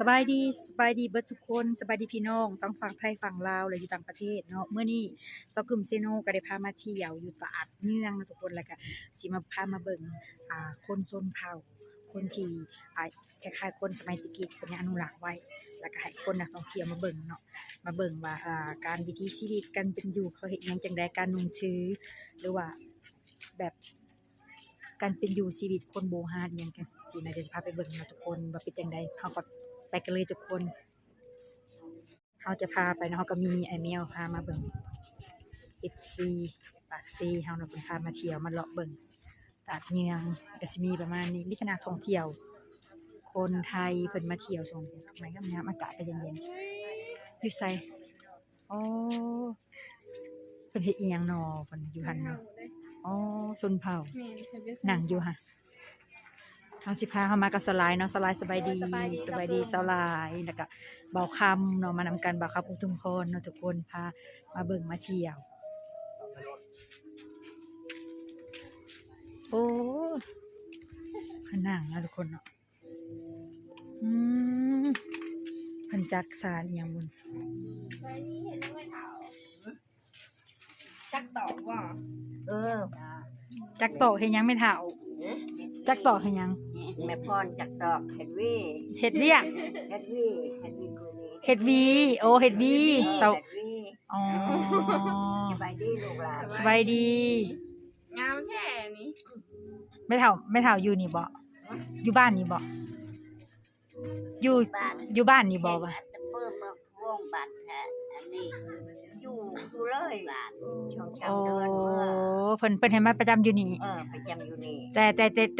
สบายดีเบิดทุกคนสบายดีพี่น้องทั้งฝั่งไทยฝั่งลาวและอยู่ต่างประเทศเนาะมื้อนี้เซากึมเซโนก็ได้พามาเที่ยวอยู่ตลาดเมืองเนาะทุกคนแล้วก็สิมาพามาเบิ่งคนชนเผ่าคนที่คล้ายๆคนสมัยตะกี้เพิ่นยังอนุรักษ์ไว้แล้วก็ให้คนนักท่องเที่ยวมาเบิ่งเนาะมาเบิ่งว่าการวิถีชีวิตการเป็นอยู่เขาเฮ็ดหยังจังไดการนุ่งถือหรือว่าแบบการเป็นอยู่ชีวิตคนโบราณอิหยังจังซี้นะเดี๋ยวสิพาไปเบิ่งเนาะทุกคนว่าเป็นจังไดเฮาก็ไปกันเลยทุกคนเขาจะพาไปเนาะเขาก็มีไอ้แมวพามาเบิ่ง FC ปากซีเฮาเนาะเพิ่นพามาเที่ยวมาเลาะเบิ่งตาดเมืองก็สิมีประมาณนี้มิตรนักท่องเที่ยวคนไทยเพิ่นมาเที่ยวชมดอกไม้งามๆอากาศก็เย็นๆอยู่ไสอ๋อเพิ่นเฮ็ดอีหยังน้อเพิ่นอยู่หั่นเนาะอ๋อชนเผ่านั่งอยู่ห่ะเอาสิพาเฮามากับสลายเนาะสลายสบายดีสลายแล้วก็เบาคำเนาะมานำกันเบาคำอุทุมพรเนาะทุกคนพามาเบิ่งมาเที่ยวโอ้เพิ่นนั่งนะทุกคนเนาะเพิ่นจักสารอีหยังบุญจักตอบว่าจักตอกเฮ็ดหยังไม่เฒ่าจักตอกเฮ็ดหยังแม่พรจักตอกเฮ็ดวี เฮ็ดเวียกกูนี่เฮ็ดวีโอ้เฮ็ดวีเซาอ๋อสบายดีลูกหลานสบายดี งามแค่นี้ไม่เฒ่าอยู่นี่บ่อยู่บ้านนี่บ่อยู่บ้านนี่บ่ว่าจะเพิ่มมาพ่วงบ้านแท้อันนี้อยู่เลยบ้านช่องโอ้เดือนเมื่อเพิ่นให้มาประจำอยู่นี่ประจำอยู่นี่แ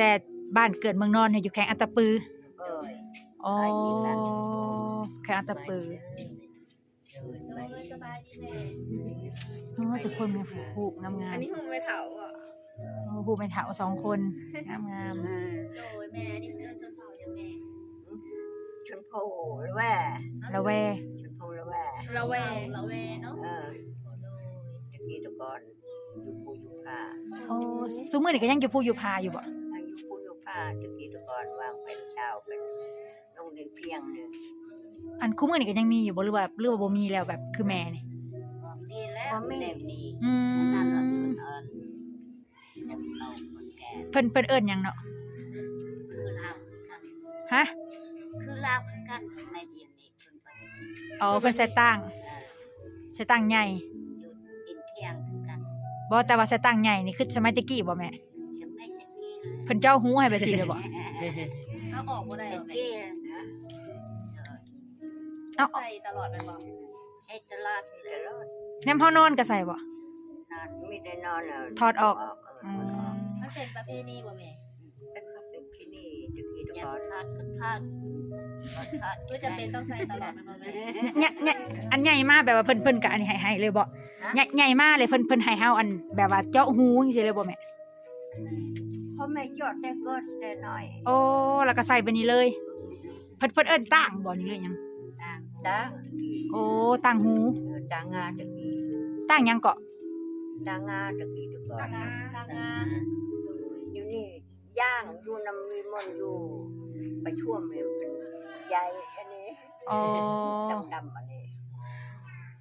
ต่บ้านเกิดเมืองนอนเนี่ยอยู่แขวงอัตตปืออ๋อแขวงอัตตปือสบายดีแม่อ๋อทุกคนมีฮูกงามๆอันนี้คือไม่เถาอ่ะฮูกไม่เฒ่า2คนงามโดยแม่นี่คือชนเผ่าอย่างแม่ชนเผ่าละแวชนเผ่าละแวเนาะตะกี้ตะกอนอยู่ปูอยู่ผ้าโอ้ซุมื้อนี้ก็ยังอยู่ผู้อยู่พาอยู่บ่อยู่ปูอยู่ผ้าตะกี้ตะกอนวางเป็นเช้าเป็นโรงเรียนเพียงนึงอันคุมื้อนี้ก็ยังมีอยู่บ่หรือว่าบ่มีแล้วแบบคือแม่นี่มีแล้วมีนั่นล่ะเพิ่นเอิ้นหยังเนาะคือลาวฮะคือลาวกันในเดียวนี้เพิ่นอ๋อเพิ่นใส่ตั้งใหญ่อยู่กินเพียงคือกันบ่แต่ว่าใส่ตั้งใหญ่นี่คือสมัยตะกี้บ่แม่สมัยตะกี้เพิ่นเจ้าหูให้ไปสิเลยบ่เอาออกบ่ได้หรอแม่เอาใส่ตลอดเลยบ่ใช้ตลอดแนมเฮานอนก็ใส่บ่นอนไม่ได้นอนถอดออกมันเป็นประเพณีบ่แม่เป็นประเพณีตะกี้ตะกอนทอดก็จำเป็นต้องใส่ตลอดมันบ่แม่เนี่ยอันใหญ่มากแบบว่าเพิ่นก็อันนี้ให้เลยบ่ใหญ่มากเลยเพิ่นให้เฮาอันแบบว่าเจาะหูจังซี่เลยบ่แม่เพราะแม่จอดแต่เกิดแต่น้อยโอ้แล้วก็ใส่ไปนี่เลยเพิ่นเอิ้นต่างบ่นี่เลยหยังต่างโอ้ต่างหูต่างงาตะกี้ต่างหยังเกาะต่างงาตะกี้ตะกอนต่างงาอยู่นี่ย่างอยู่นำมีมนอยู่ไปช่วมเลยเป็นใหญ่อันนี้อ๋อดำอันนี้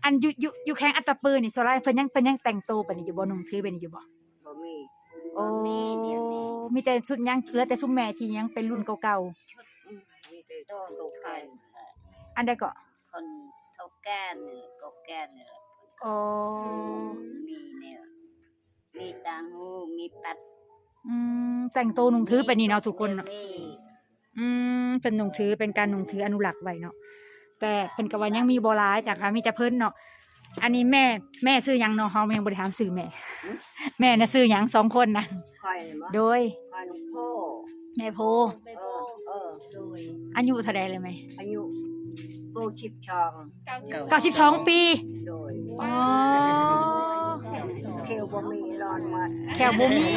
อันอยู่แข้งอัตตปือนี่โซลาเพิ่นยังแต่งตัวไปนี่อยู่บ่นุ่งถือไปนี่อยู่บ่มีโอ้มีแต่ชุดยังเหลือแต่ซุมแม่ที่ยังเป็นรุ่นเก่าๆมีแต่โตกันอันใดก็คนเฒ่าแก่นี่ก็แก่นี่อ๋อมีเนี่ยมีต่างหูมีปัดแต่งตัวนุ่งถือไปนี่เนาะทุกคนเนาะเป็นนุ่งถือเป็นการนุ่งถืออนุรักษ์ไว้เนาะแต่เพิ่นก็ว่ายังมีบ่หลายแต่ก็มีแต่เพิ่นเนาะอันนี้แม่ชื่อหยังเนาะเฮายังบ่ได้ถามชื่อแม่น่ะชื่อหยัง2คนน่ะค่อยบ่โดยค่อยโพแม่โพโดยอายุเท่าใดเลยแม่อายุ92ปีโดยอ๋อแขวบ่มีร้อนมาแขวบ่มี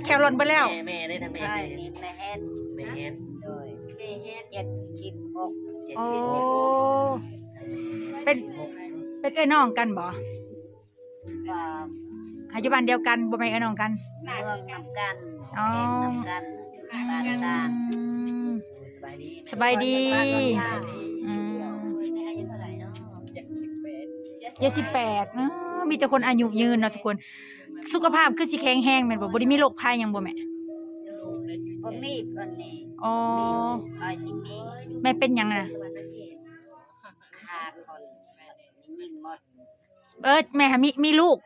แขวร้อนบ่แล้วแม่ได้ทำแม่ชื่อแม่เฮ็ดโดยแม่เฮ็ด76โอ้เป็นเอ้ยน้องกันบ่อายุบ้านเดียวกันบ่แม่นเอ้ยน้องกันเมืองนำกันอ๋อนำกันบ้านกัน บายดี สบายดีอืม แม่อายุเท่าไหร่เนาะ 78มีแต่คนอายุยืนเนาะทุกคนสุขภาพคือสิแข็งแรงแม่นบ่ได้มีโรคภัยหยังบ่แม่ ก็มีเพิ่นนี่ อ๋อ คอยนี่มี แม่เป็นหยังน่ะ 5 คนยิงหมด แม่หามีลูก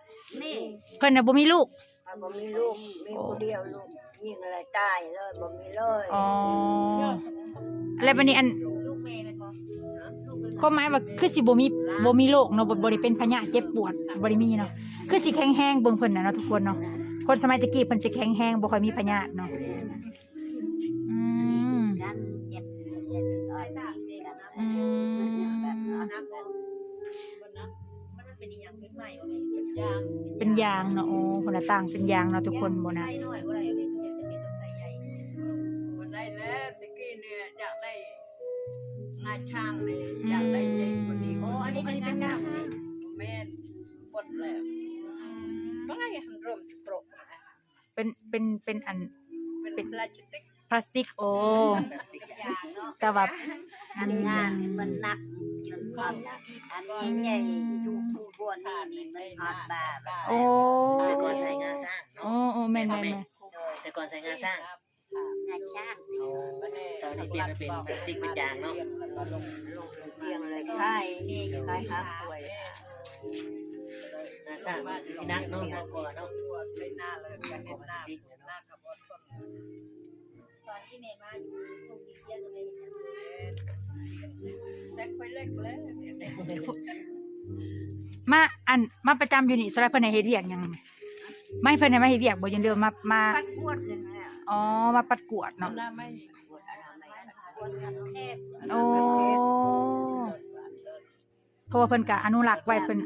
นี่ เพิ่นน่ะบ่มีลูก มันบ่มีลูกมีคนเดียวลูกยิงอะไรตายเลยบ่มีเลย อ๋อแล้วบัดนี้อัน ลูกแม่เป็นบ่ลูกเป็น ความหมายว่าคือสิบ่มีโรคเนาะบ่ได้เป็นพยาธิเจ็บปวดบ่ได้มีเนาะคือสิแข็งแรงเบิ่งเพิ่นน่ะเนาะทุกคนเนาะคนสมัยตะกี้เพิ่นสิแข็งแรงบ่ค่อยมีพยาธิเนาะอืม กันเจ็บอ้อยตาเด็กนะ อืม น้ำบ่บ่นะมันเป็นอีหยังเป็นใหม่บ่แม่เป็นยาง เป็นยางเนาะโอ้คนละต่างเป็นยางเนาะทุกคนบ่นะ ใส่น้อยบ่ได้เอาไปจะเป็นต้องใส่ใหญ่ วันได้แล้วตะกี้เนี่ยอยากได้นายช่างเนี่ยอยากได้เด็กคนนี้ โอ้อันนี้เป็นงานช่าง แม่นปดแล้วก็ให้หันร่มที่โปรกนะ เป็นอัน เป็นพลาสติก พลาสติกโอ้ ยางเนาะ ก็แบบ งานนี่มันหนักจนค ก้ วา อ ม น อันนี้ใหญ่อยู่ผู้บวนนี่มันฮอดบา โอ้ แต่ก่อนใช้งานสร้างเนาะ โอ้แม่น แต่ก่อนใช้งานสร้าง งานช่าง โอ้ตอนนี้เปลี่ยนมาเป็นพลาสติกเป็นยางเนาะ เพียงเลยค่ายค่ายหาป่วย งานสร้างมันคือสินักเนาะนักกว่าเนาะ ตัวเป็นหน้าเลยก็เห็นหน้าหน้ากับบอลต้น ตอนที่แม่มาอยู่ตรงนี้เรียกเลย แจ็คไปเล็กแล้วเนี่ย มาประจำอยู่นี่สำหรับเพิ่นให้เฮ็ดเวียกหยังไม่เพิ่นให้มาเฮ็ดเวียกบ่อยังเดิมมา ปัดปวดเลยเนี่ย อ๋อมาปัดกวดเนาะ หน้าไม่ ปวดอะไรปวดกันแคบ โอ้เพราะว่าเพิ่นก็อนุรักษ์ไว้เพิ่น เ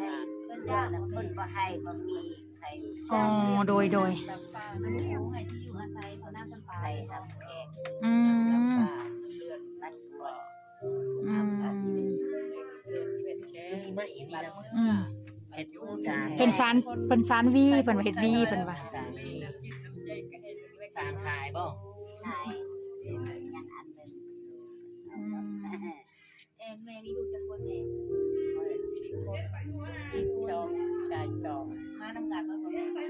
พิ่นว่าเพิ่นบ่ให้บ่มีใคร อ๋อโดย แบบป้ามันอยู่ให้ที่อยู่อาศัยเขาน้ำจำปา ใครทำแขก อืม เลือด ปัดปวด อืม เป็นเช มีมาอีกนี่นะ อืม เฮ็ดจาน เพิ่นสานวีเพิ่นว่าเฮ็ดวีเพิ่นว่า สร้าง น้ำกินน้ำใจก็ให้เล็ก สร้างขายบ่ นายยังอันหนึง อืม แม่มีลูกจักคนแม่ ที่ชองชายชอง มาทำการมาบ่แม่ มา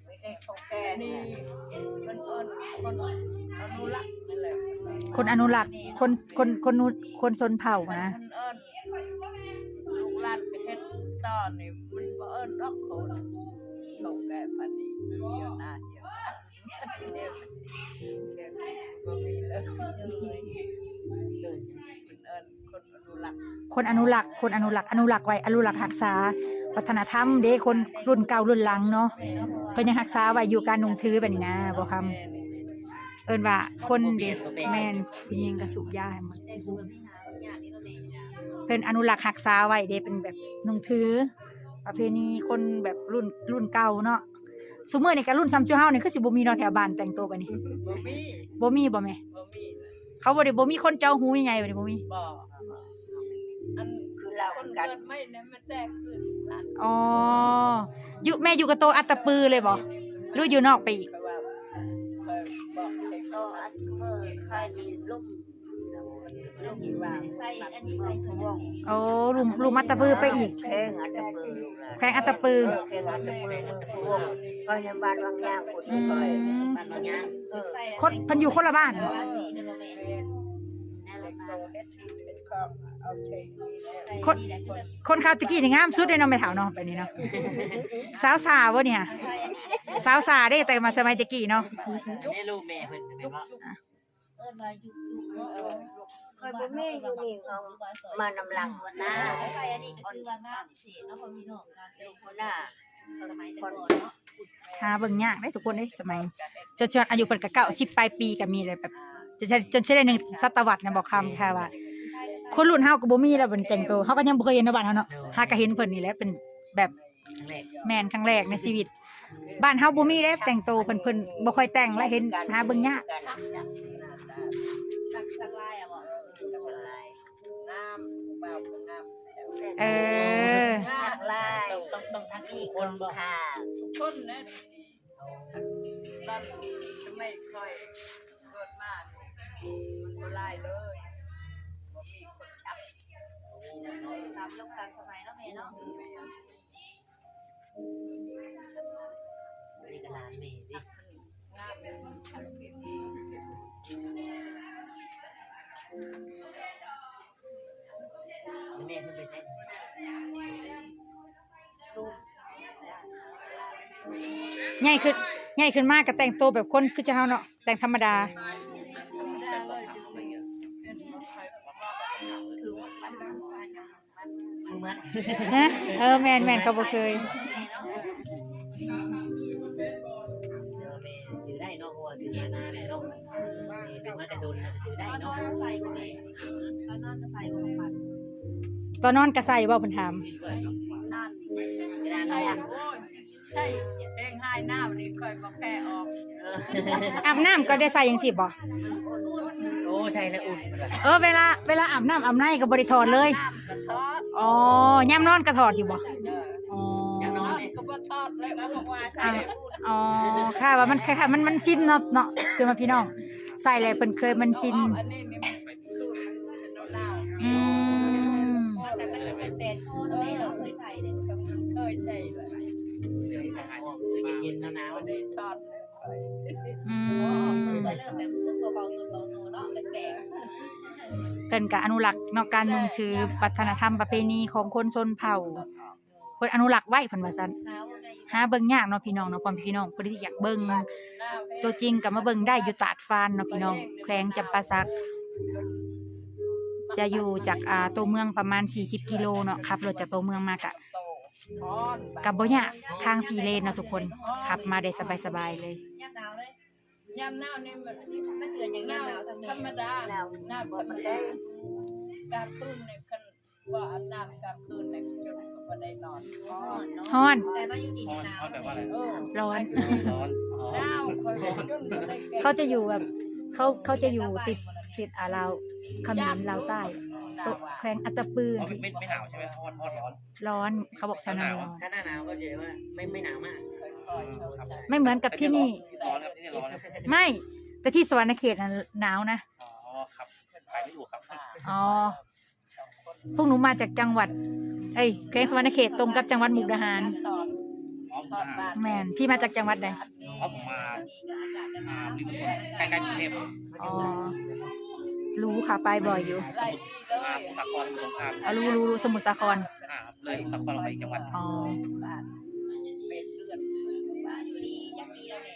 ไม่ได้ของแกนี่คนอนุรักษ์นั่นแหละ คนอนุรักษ์คนชนเผ่านะ มันเอิญลูกหลานไปเฮ็ดต่อนี่มันบ่เอิญดอกเขาเขาแก่ปานนี้เดียวหน้าเดียวเดียวบ่มีเลย เดินจังซี่ มันเอิญคนอนุรักษ์ คนอนุรักษ์ไว้อนุรักษ์รักษาวัฒนธรรมเด้คนรุ่นเก่ารุ่นหลังเนาะเพิ่นยังรักษาไว้อยู่การนุ่งถือแบบนี้นะบ่คำเอิ้นว่าคนเด็กแม่นผู้หญิงก็สูบยาให้หมด แต่คือแบบนี้หาญาตินี่เนาะแม่ เพิ่นอนุรักษ์รักษาไว้เด้เป็นแบบนุ่งถือประเพณีคนแบบรุ่นเก่าเนาะซุมื้อนี่ก็รุ่นซ้ำจุเฮานี่คือสิบ่มีเนาะแถวบ้านแต่งตัวบัดนี้ บ่มี บ่แม่ บ่มี เขาบ่มีคนเจ้าหูใหญ่ๆบัดนี้บ่มี บ่อัน คือเรา คน กัน เกิดไม่เนี่ยมันแตกขึ้นหลาน อ๋ออยู่แม่อยู่กับโตอัตตปือเลยบ่หรืออยู่นอกไปอีก เคยว่าเคยบอกให้ โตอันเมื่อใครมีลุ่ม ลูกอีว่า ใส่อันนี้ใส่ พ ถุง วง โอ้ลุมอัตตปือไปอีก แข้งอัตตปือ แขวงอัตตปือ แข้งอัตตปือพวงก็ในบ้านวังยางคน อื ก็เลย ม บ้านบางยาง ใส่ คนเพิ่นอยู่คนละบ้านบ่ ราศีเป็นบ่แม่ เป็นเด็กโตเฮ็ดที่เป็นครอบเอาใช้นี่แล้ว ใส่นี่แหละคือแบบ คนเขาตะกี้นี่งามสุดเลยเนาะแม่เฒ่าเนาะไปนี่เนาะสาวสาบ่เนี่ย ใส่อันนี้ สาวสาได้แต่มาสมัยตะกี้เนาะ ได้ลูกแม่เพิ่นเป็นบ่ เอิ้นว่ายุคเนาะ คอยบ่มีอยู่นี่เขามานำหลังหัวหน้า ใส่อันนี้ก็คือว่างามพิเศษเนาะพ่อพี่น้องการเต้น หัวหน้า สมัยแต่ก่อนเนาะ หาเบิ่งยากได้ทุกคนเด้สมัยจนอายุเพิ่นก็90ปลายปีก็มีเลยแบบจนใช้ได้1ศตวรรษนะบอกคำค่ะว่า คนรุ่นเฮาก็บ่มีแล้วเพิ่นแต่งตัวเฮาก็ยังบ่เคยเห็นในบ้านเฮาเนาะหาก็เห็นเพิ่นนี่แหละเป็นแบบ ครั้งแรก แม่นครั้งแรกในชีวิต บ้านเฮาบ่มีเด้แต่งตัวเพิ่นบ่ค่อยแต่งและเห็นหาเบิ่งยาก สักลายอ่ะบ่ น้ำเบาน้ำ เออ สักลาย ต้องสักกี่คนบ่ ค่ะ ทุกคนนะตอนไม่ค่อยเกิดมา มันบ่ไล่เลยบ่มีคนจับ ตามยุคตามสมัยเนาะแม่เนาะ นี่กระลานแม่ดิ งามเป็นทำเป็น แม่เพิ่งไปใช้ ใหญ่ขึ้นมากก็แต่งตัวแบบคนคือจะเฮาเนาะแต่งธรรมดา ได้เลยจึงไปเป็นใครคือว่ามัน มือมัด ฮะแม่นเขาบ่เคย เดี๋ยวแม่ถือได้เนาะเพราะว่าถือมานานเนาะถือมาแต่โดนถือได้ ตอนนอ เนาะ นใส่บ่แม่ตอนนอนก็ใส่บ่ปัด ตอนนอนก็ใส่บ่เพิ่นถาม นั่น เวลา ใช่ นอน โอ้ยใช่เด้งให้หน้าวันนี้ค่อยมาแพ้ออก อาบน้ำก็ได้ใส่จังซี่บ่ โอ้ใช่แล้วอุ่น เวลาอาบน้ำอาบในก็บ่ได้ถอดเลย น้ำกระทอด อ๋อยามนอนก็ถอดอยู่บ่อ๋อ ยังนอน ก็บ่ทอดเลย แล้วบอกว่าใส่พูด อ๋อค่ะว่ามันคล้ายๆมันชินเนาะคือมาพี่น้องใส่แล้วเพิ่นเคยมันชิน อันนี้นี่มันเป็นสูตรเป็นโนลาว อืม แต่มันเป็นแบรนด์โค้ดแม่เราเคยใส่เลย เคยใช่เลย เดี๋ยวใส่ออกเย็นๆหนาว วันนี้ทอดเลย อื มัน ม ก็เริ่มแบบตัวเบาตัวเนาะแปลก เพิ่นก็อนุรักษ์เนาะการนุ่งถือวัฒนธรรมประเพณีของคนชนเผ่าเพิ่นอนุรักษ์ไว้เพิ่นว่าซั่น ๆแล้วได้ หาเบิ่งยากเนาะพี่น้องเนาะพ่อแม่พี่น้องเพิ่นที่อยากเบิ่งตัวจริงก็มาเบิ่งได้อยู่ตาดฟานเนาะพี่น้องแขวงจำปาสักจะอยู่จากตัวเมืองประมาณ40กิโลเนาะขับรถจากตัวเมืองมากะก็บ่ยากทาง4เลนเนาะทุกคนขับมาได้สบายๆเลย ย่ำหนาวเลย ยำหน้านี่มัน มันเดือนอย่าง หน้า ย่ำหนาวทำไง ธรรมดาหน้าธรรมดาการคืนเนี่ยคันว่าอันน้ำการคืนเนี่ยจนก็บ่ได้นอน ฮ้อน แต่มาอยู่ที่หนาว ร้อน หนาวคนจนบ่ได้แก่ เขาจะอยู่แบบเขาจะอยู่ติดลาวเขมรลาวใต้ตัวแขวงอัตตปือ ไม่หนาวใช่ไหมร้อนร้อน ร้อนเขาบอกชาวนาร้อน ถ้าหน้าหนาวก็จะว่าไม่หนาวมาก ค่อยๆเข้าใจ ไม่เหมือนกับที่นี่ ร้อนครับที่นี่ร้อนครับ ไม่แต่ที่สวรรณเขตน่ะหนาวนะ อ๋อครับไปไม่ถูกครับ อ๋อพวกหนูมาจากจังหวัดแขวงสวรรณเขตตรงกับจังหวัดมุกดาหาร ตอน อ๋อ ตอนบ้าน แมนพี่มาจากจังหวัดใด เพราะผมมาริมถนนใกล้ๆกรุงเทพ อ๋อรู้ค่ะไปบ่อยอยู่ ไล่ที่เลย สมุทรสาครสงคราม รู้สมุทรสาคร เลยสมุทรสาครไปจังหวัด อ๋อ บ้านเป็นเลือด บ้านอยู่นี่จักปีแล้วแม่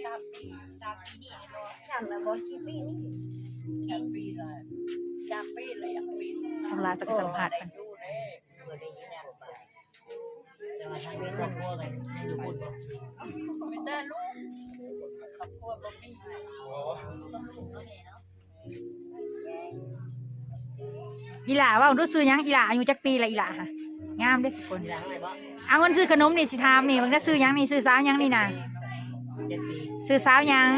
ชาปี 3 ปีนี่เนาะ จำแล้วบ่กี่ปีนี่ ชาปีเลยชาปีเลยอย่างปี สัมภาษณ์สัมภาษณ์กัน ดูเด้เมื่อได้ยินเนี่ย แต่ว่าทางนี้ครอบครัวกันยังอยู่พูดบ่ ไม่ได้ลูกครอบครัวบ่มี ต้องลูกเนาะแม่เนาะ อีหล่าว่าดูซื้อหยังอีหล่าอายุจักปีละอีหล่าค่ะงามเด้อทุกคน เวลาเท่าไหร่บ่ เอาเงินซื้อขนมนี่สิถามนี่มันก็ซื้อหยังนี่ซื้อสาวหยังนี่น่ะ 7 ปี ซื้อสาวหยัง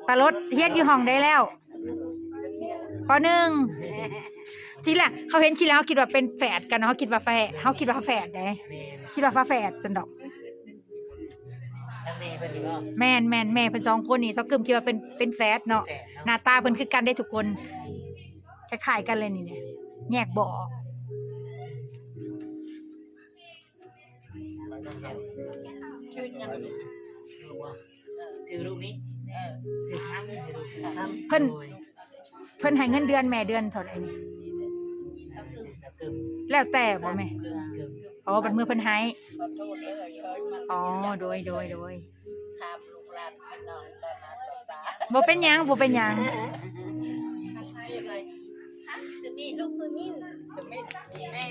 ปลารถเฮ็ดอยู่ห้องได้แล้วปหนึ่งทีแรกเขาเห็นทีแล้วเขาคิดว่าเป็นแฝดกันเนาะเขาคิดว่าแฝดเขาคิดว่าแฝดเด้ แม่ คิดว่าฝาแฝดสันดอก ทั้งแม่เพิ่นนี่บ่ แม่แม่เพิ่น2คนนี่เขากึมคิดว่าเป็นแฝดเนาะ แฝด หน้าตาเพิ่นคือกันได้ทุกคนคล้ายๆกันเลยนี่เนี่ยแยกบ่ออก ชื่อยัง ลูกว่าชื่อลูกนี้ชื่อคำชื่อลูกคำ เพิ่นให้เงินเดือนแม่เดือนเท่าไหร่นี่ สักกึม แล้วแต่บ่แม่อ๋อบัดมือเพิ่นให้ ขอโทษเลยเคยมัน อ๋อโดย ถามลูกหลานไปนอนตอนนั้นตอนตา บ่เป็นหยังบ่เป็นหยัง ชื่ออะไร จะมีลูกซื้อมิ้น จะไม่แม่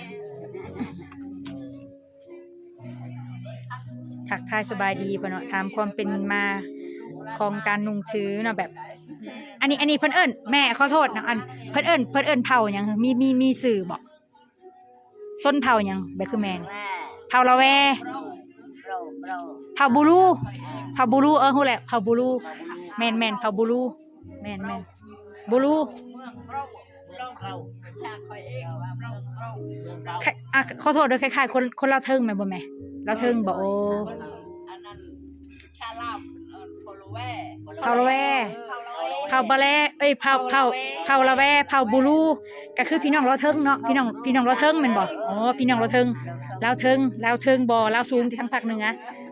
ทักทายสบายดีเพิ่นเนาะถามความเป็นมาของการนุ่งถือเนาะแบบ อันนี้เพิ่นเอิ้นแม่ขอโทษนะอันเพิ่นเอิ้นเผ่าหยังมีชื่อบ่ส้นเผ่าหยังแบบคือแม่น แม่ เผ่าละแว เรา เผ่าบูรูฮู้แหละเผ่าบูรูแม่นเผ่าบูรูแม่นบูรู เมืองเราชาคอยเองว่าเมืองเรา ขอโทษด้วยคล้ายๆคนลาวเทิงแม่นบ่แม่ลาวเทิงบ่โอ้ อันนั้นชาลาบโพโลแว คน เผาละแวเผาบะแลเอ้ยเผาละแวเผาบูรูก็คือพี่น้องเราเทิงเนาะพี่น้องเราเทิงแม่นบ่อ๋อพี่น้องเราเทิงลาวเทิงบ่ลาวสูงที่ทางภาคเหนือ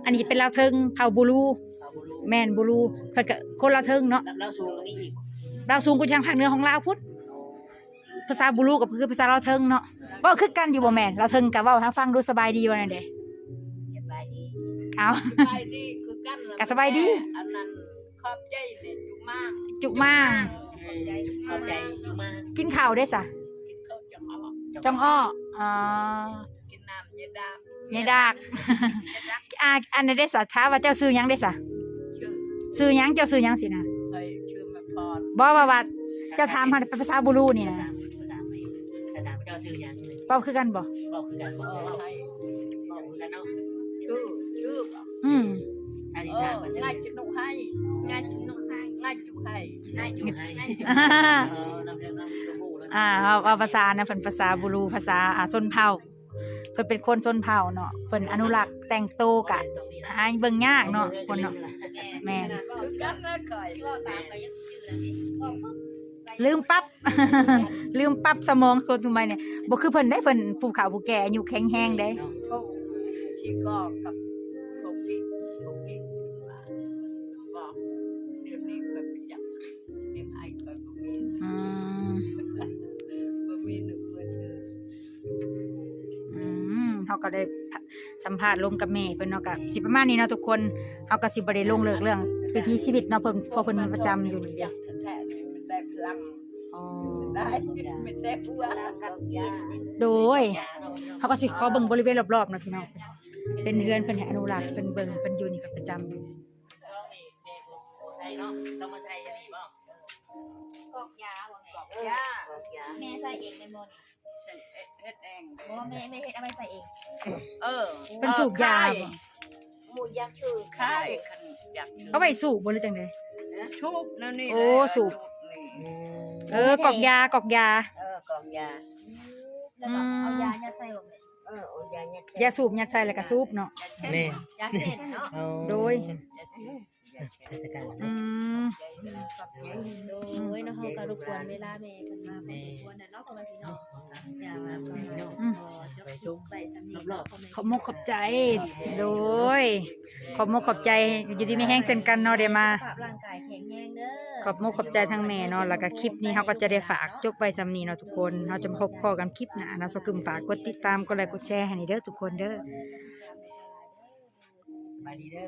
อันนี้เป็นลาวเทิงเผาบูรูแม่นบูรูเพิ่นก็คนลาวเทิงเนาะ แล้วสูงกว่านี้อีก ลาวสูงกว่าทางภาคเหนือของลาวพุทธภาษาบูรูก็คือภาษาลาวเทิงเนาะเว้าคือกันอยู่บ่แม่นลาวเทิงก็เว้าทางฟังดูสบายดีว่านั่นเด้ สบายดี เอา สบายดีคือกัน ก็สบายดี อันนั้นขอบใจเลยจุกมาก จุกมาก เข้าใจมาก กินข้าวได้ซะ กินข้าวจังอ้อ จ้องอ้ออ๋อ กินน้ำเยดา ยายดากอันนั้นได้ซะถามว่าเจ้าซื้อหยังได้ซะ ชื่อ ซื้อหยังเจ้าซื้อหยังสินะ เคยชื่อแม่พร บ่ว่าเจ้าถามเฮาเป็นภาษาบูรูนี่นะ ภาษาไม่ภาษาเจ้าซื้อยังเลย เว้าคือกันบ่ บอกคือกันบอก ให้ คือกันเนาะ ชื่อบอก อืม ถ้าสิ เอ ถา อ มภาษา ง่ายจะนุกให้ง่ายจุให้ ได้จุให้นำเรื่องนำตัวผู้แล้ว ว่าภาษานะเพิ่นภาษาบูรูภาษาชนเผ่าเพิ่นเป็นคนชนเผ่าเนาะเพิ่นอนุรักษ์แต่งโตวกะหาเบิ่งยากเนาะคนเนาะแม่น คือกันเลยเคย ก็ตามก็ยังชื่อนะพี่ก็ปึ๊บ ลืมปั๊บ ลืมปั๊บสมองคนทุกใบเนี่ยบ่คือเพิ่นได้เพิ่นผู้ขาวผู้แก่อายุแข็งแรงเด้ เขาชีกอกับพวกกิ๊กบอกเดี๋ยวนี้เคยไปจับเลี้ยงไอ้เคยบ่มี อืม บ่มีหนึ่งมือถือ เฮาก็ได้สัมภาษณ์ลมกับแม่เพิ่นเนาะก็สิประมาณนี้เนาะทุกคนเฮาก็สิบ่ได้ลงเลิกเรื่องวิถีชีวิตเนาะเพิ่นเพราะเพิ่นประจำอยู่นี่เด้ แท้ๆนี่มันได้พลัง อ๋อ ได้ไม่ได้พัว กับยา โดยเฮาก็สิขอเบิ่งบริเวณรอบๆเนาะพี่น้องเป็นเฮือนเพิ่นให้อนุรักษ์เพิ่นเบิ่งเพิ่นอยู่นี่ก็ประจำอยู่ ช่องนี้เด็กใช่เนาะต้องมาใช้ยังไงบ้าง กอกยาบ่แม่ ยา กับยา แม่ใส่เองเป็นบ่นี่ ใช่เฮ็ดเอง บ่แม่เฮ็ดเอาไปใส่เอง เพิ่นสูบยาบ่ หมูยักษ์ชื่อ ค่ายคันอยาก เอาไว้สูบบ่หรือจังได๋ ชุบนั่นนี่ โอ้สูบ นี่ กอกยากอกยา กองยา แล้วก็เอายายัดใส่บ่แม่ เอายาเนี่ย ยาสูบยัดใส่แล้วก็สูบเนาะ แม่ ยาเส้นเนาะ โดย ราชการ อืม โอ้ยเนาะเฮาก็รบกวนเวลาแม่เพิ่นมาพอสมควรน่ะเนาะพ่อแม่พี่น้องอย่ามาขอจบชุบไปสำนีเนาะพ่อแม่ ขอบมกขอบใจ โดย ขอบมกขอบใจอยู่ดีไม่แห้งเช่นกันเนาะได้มา สุขภาพร่างกายแข็งแรงเด้อ ขอบมกขอบใจทั้งแม่เนาะแล้วก็คลิปนี้เฮาก็จะได้ฝากจบไว้สำนี้เนาะทุกคนเฮาจะมาพบพ้อกันคลิปหน้าเนาะสกึมฝากกดติดตามกดไลค์กดแชร์ให้นี่เด้อทุกคนเด้อ สบายดีเด้อ